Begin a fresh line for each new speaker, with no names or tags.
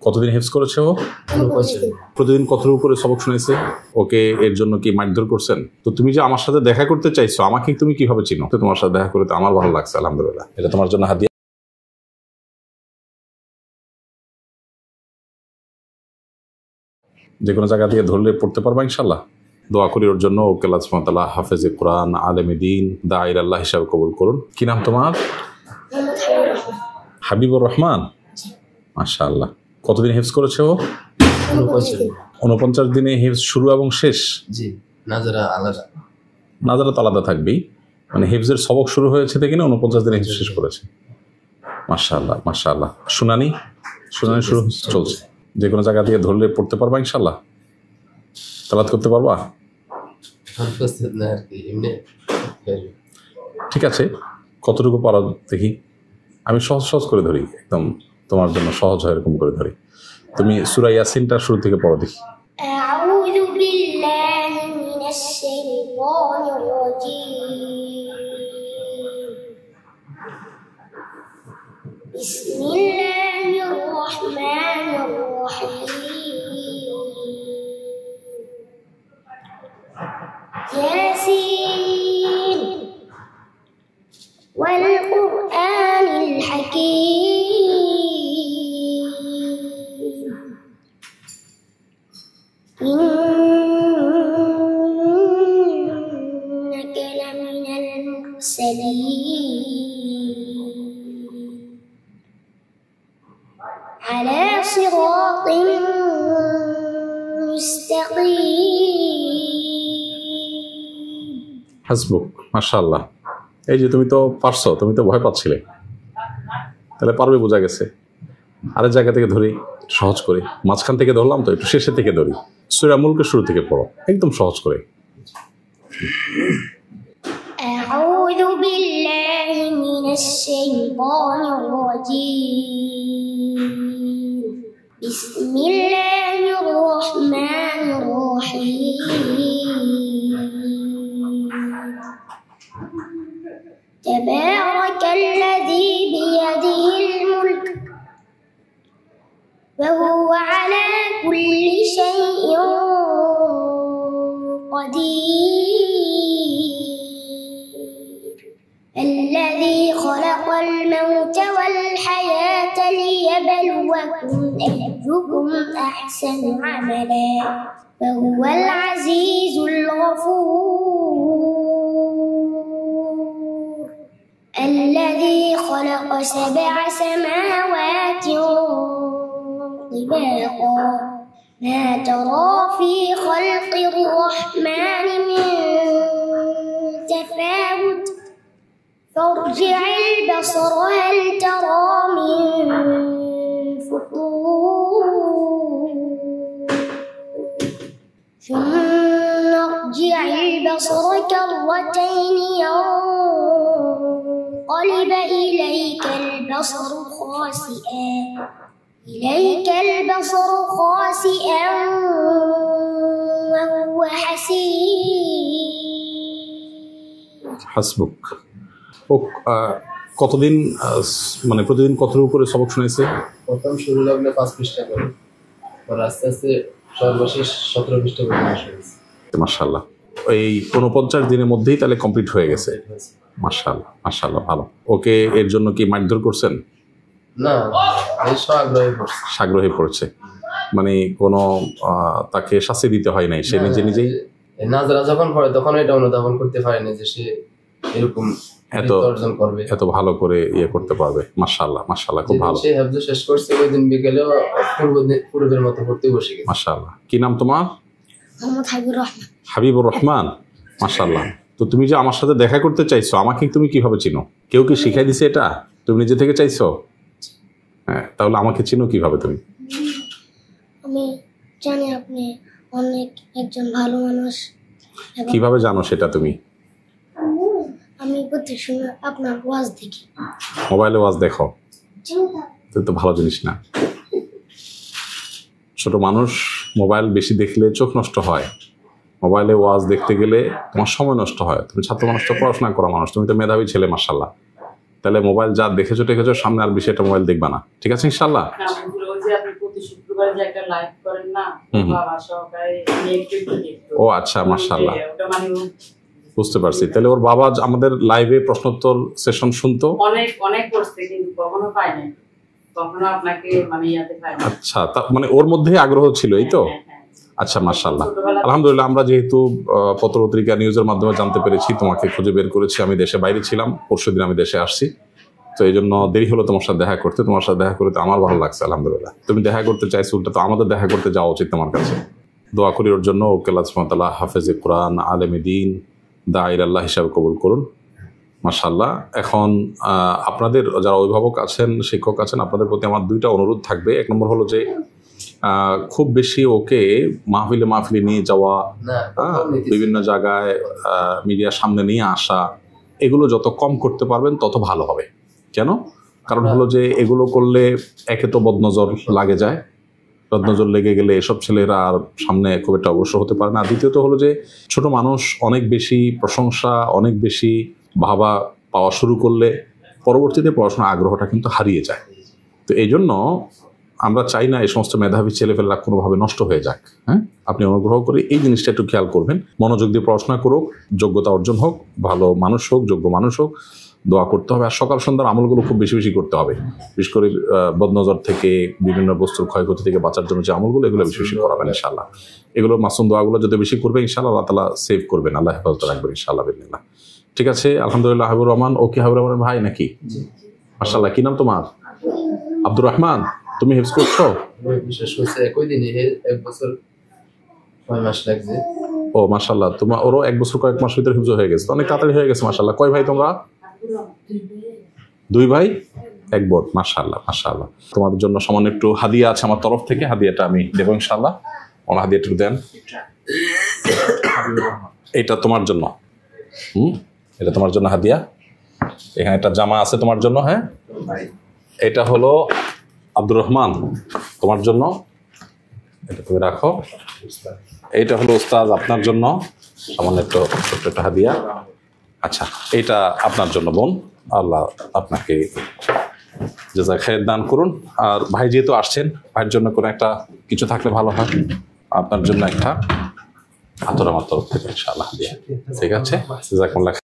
কতদিন হেফজ করেছে ও? প্রতিদিন কতটুকু করে সবক শুনেছে? ওকে এর জন্য কি মারধর করছেন? তো তুমি যে আমার সাথে দেখা করতে চাইছো, আমাকে তুমি কিভাবে চিনো? তো তোমার সাথে দেখা করে তো আমার ভালো লাগছে, আলহামদুলিল্লাহ। এটা তোমার জন্য হাদিয়া। যে কোনো জায়গা থেকে ধরলে পড়তে পারবা ইনশাল্লাহ। দোয়া করি ওর জন্য, ওকে আল্লাহ সুবহানাহু ওয়া তাআলা হাফেজে কোরআন, আলেমে দ্বীন, দাঈর আল্লাহ হিসাবে কবুল করুন। কি নাম তোমার? হাবিবুর রহমান। মাশাআল্লাহ। কতদিন হেফজ করেছে ও? 49 দিনে হেফজ শুরু এবং শেষ?
জি। নাজারা আলাদা।
নাজারা তো আলাদা থাকবেই, মানে হেফজের সবক শুরু হয়েছে থেকে 49 দিনে হেফজ শেষ করেছে। মাশাআল্লাহ মাশাআল্লাহ। শুনানি শুরু চলছে। যে কোনো জায়গা থেকে ধরলে পড়তে পারবা ইনশাল্লাহ? তেলাওয়াত করতে পারবা? ঠিক আছে, কতটুকু পারো দেখি। আমি সহজ করে ধরি, একদম তোমার জন্য সহজ হয় এরকম করে ধরি। তুমি সূরা ইয়াসিনটা শুরু থেকে পড়ো দেখি।
আউযু বিল্লাহি মিনাশ শাইতানির রাজীম। বিসমিল্লাহির রহমানির রহিম। ইয়াসিন ওয়াল কুরআনিল হাকীম। ইন্নাকা লামিনাল মুরসালিন আলা সিরাতিন মুস্তাকিম।
হাসবুক। মাশাআল্লাহ। এই যে তুমি তো পারছো, তুমি তো ভয় পাচ্ছিলে, তাহলে পারবে বোঝা গেছে। আরেক জায়গা থেকে ধরি, সহজ করে। মাঝখান থেকে ধরলাম তো, একটু শেষের থেকে ধরি। সূরা মুলকের শুরু থেকে পড়ো, একদম সহজ করে।
আউযু বিল্লাহি মিনাশ শাইতানির রাজীম। বিসমিল্লাহির রহমানির রহিম। তাবারাকাল্লাযী বিয়াদিহিল মুলক ওয়া হুয়া আলা কুল্লি শাইইন قدير الذي خلق الموت والحياة ليبلوكم أيكم أحسن عملا وهو العزيز الغفور الذي خلق 7 سماوات طباقا ما ترى في خلق الرحمن من تفاوت فارجع البصر هل ترى من فطور ثم ارجع البصر كرتين ينقلب إليك البصر خاسئا وهو حسير
হাসবুক। ও কতদিন মানে প্রতিদিন কতটুকু করে সবক শুনেছে?
প্রথম শুরু লাগলে 5 পৃষ্ঠা করে, পর আস্তে আস্তে সর্বশেষ 17 পৃষ্ঠা পর্যন্ত শুনেছি।
মাশাআল্লাহ। এই 49 দিনের মধ্যেই তাহলে কমপ্লিট হয়ে গেছে। মাশাআল্লাহ মাশাআল্লাহ, ভালো। ওকে এর জন্য কি মারধর করছেন?
না, এই সাগ্রহে
পড়ছে, মানে কোনো তাকে শাস্তি দিতে হয় নাই, সে নিজেই
নাজারা যখন পড়ে তখন এটা অনুধাবন করতে পারে না যে সে এরকম অর্জন করবে,
এত ভালো করে ইয়ে করতে পারবে। মাশাআল্লাহ মাশাআল্লাহ, খুব ভালো।
সে হেফজ শেষ করছে, ওই দিন বিকেলেও পূর্বের মতো পড়তে বসে গেছে।
মাশাআল্লাহ। কি নাম তোমার?
মোহাম্মদ হাবিবুর রহমান।
হাবিবুর রহমান। মাশাআল্লাহ। তো তুমি যে আমার সাথে দেখা করতে চাইছো, আমাকে তুমি কিভাবে চিনো? কেউ কি শিখাই দিছে এটা? তুমি নিজে থেকে চাইছো? হ্যাঁ, তাহলে আমাকে চিনো কিভাবে তুমি?
আমি জানি আপনি অনেক একজন ভালো মানুষ।
কিভাবে জানো সেটা তুমি?
আমি প্রত্যেক সময় আপনার ওয়াজ দেখি।
মোবাইলে ওয়াজ দেখো? তো ভালো জিনিস না। ছোট মানুষ মোবাইল বেশি দেখলে চোখ নষ্ট হয়। মোবাইলে ওয়াজ দেখতে গেলে তোমার সময় নষ্ট হয়। তুমি ছাত্র মানুষ, তো পড়াশোনা করা মানুষ, তুমি তো মেধাবী ছেলে মাশাআল্লাহ। তাহলে মোবাইল যা দেখেছো সামনে আর বেশি একটা মোবাইল দেখবা না, ঠিক আছে ইনশাআল্লাহ?
শুক্রবার যে একটা লাইভ করেন না, বাবা সহকারে একটু দেখতো।
ও আচ্ছা, মাশাআল্লাহ,
ওটা মানে
বুঝতে পারছি। তাহলে ওর বাবা আমাদের লাইভে প্রশ্নোত্তর সেশন শুনতো,
অনেক অনেক করছে কিন্তু কখনো পায় নাই, কখনো আপনাকে মানে ইয়াতে পায় না।
আচ্ছা, মানে ওর মধ্যে আগ্রহ ছিল, এই তো। আচ্ছা, মাশাআল্লাহ, আলহামদুলিল্লাহ। আমরা যেহেতু পত্রপত্রিকা নিউজের মাধ্যমে জানতে পেরেছি, তোমাকে খুঁজে বের করেছি। আমি দেশে বাইরে ছিলাম, পরশুদিন আমি দেশে আসছি, তো এই জন্য দেরি হলো তোমার সাথে দেখা করতে। তোমার সাথে দেখা করতে আমার ভালো লাগছে, আলহামদুলিল্লাহ। তুমি দেখা করতে চাইছো, উল্টা তো আমাদের দেখা করতে যাওয়া উচিত তোমার কাছে। দোয়া করি ওর জন্য, ওকে আল্লাহ সুবহানাহু ওয়া তাআলা হাফেজে কোরআন, আলেমে দ্বীন, দাঈর আল্লাহ হিসাবে কবুল করুন, মাশাআল্লাহ। এখন আপনাদের যারা অভিভাবক আছেন, শিক্ষক আছেন, আপনাদের প্রতি আমার দুইটা অনুরোধ থাকবে। এক নম্বর হলো যে খুব বেশি ওকে মাহফিলে নিয়ে যাওয়া, বিভিন্ন জায়গায় মিডিয়ার সামনে নিয়ে আসা, এগুলো যত কম করতে পারবেন তত ভালো হবে। কেন? কারণ হলো যে এগুলো করলে একে তো বদনজর লাগে যায়, বদনজর লেগে গেলে এসব ছেলেরা আর সামনে খুব একটা অগ্রসর হতে পারে না। দ্বিতীয়ত হলো যে ছোট মানুষ অনেক বেশি প্রশংসা, অনেক বেশি ভাবা পাওয়া শুরু করলে পরবর্তীতে পড়াশোনার আগ্রহটা কিন্তু হারিয়ে যায়। তো এই জন্য আমরা চাই না এই সমস্ত মেধাবী ছেলেপেলেরা কোনোভাবে নষ্ট হয়ে যাক। হ্যাঁ, আপনি অনুগ্রহ করে এই জিনিসটা একটু খেয়াল করবেন। মনোযোগ দিয়ে পড়াশোনা করুক, যোগ্যতা অর্জন হোক, ভালো মানুষ হোক, যোগ্য মানুষ হোক, দোয়া করতে হবে। আর সকাল সন্ধ্যার আমলগুলো খুব বেশি বেশি করতে হবে, বিশেষ করে বদনজর থেকে, বিভিন্ন বস্তুর ক্ষয়ক্ষতি থেকে বাঁচার জন্য যে আমলগুলো, এগুলো বেশি বেশি করাবেন ইনশাআল্লাহ। এগুলো মাসুম দোয়াগুলো যদি বেশি করবে ইনশাআল্লাহ, আল্লাহ তাআলা সেভ করবেন, আল্লাহ হেফাজত রাখবেন ইনশাআল্লাহ বিল্লাহ। ঠিক আছে, আলহামদুলিল্লাহ। হাবিবুর রহমান, ও কি হাবিবুর রহমানের ভাই নাকি? মাশাআল্লাহ। কি নাম তোমার? আব্দুর রহমান। তুমি হিফজ করছো?
বিশেষ হয়েছে একই দিনে 1 বছর 6 মাস লাগছে।
ও মাশাআল্লাহ, তোমার ওরও 1 বছর কয়েক মাস ভিতরে হিফজ হয়ে গেছে, অনেক তাড়াতাড়ি হয়ে গেছে মাশাআল্লাহ। কয় ভাই তোমরা? 2 ভাই 1 বোন। মাশাআল্লাহ, মাশাআল্লাহ। তোমাদের জন্য সামান্য একটু হাদিয়া আছে আমার তরফ থেকে, হাদিয়াটা আমি দেবো ইনশাআল্লাহ। ওনার হাদিয়াটা একটু দেন। এটা তোমার জন্য, এটা তোমার জন্য হাদিয়া। এখানে একটা জামা আছে তোমার জন্য। হ্যাঁ, এটা হলো আব্দুর রহমান, তোমার জন্য, এটা তুমি রাখো। এইটা হলো উস্তাদ আপনার জন্য, সামান্য একটু ছোট্ট একটা হাদিয়া। আচ্ছা, এইটা আপনার জন্য বোন, আল্লাহ আপনাকে জাযায়ে খায়ের দান করুন। আর ভাই যেহেতু আসছেন, ভাইয়ের জন্য কোনো একটা কিছু থাকলে ভালো হয়। আপনার জন্য একটা আতর আমার তরফ থেকে ইনশাআল্লাহ হাদিয়া। ঠিক আছে, জাযাকুমুল্লাহ।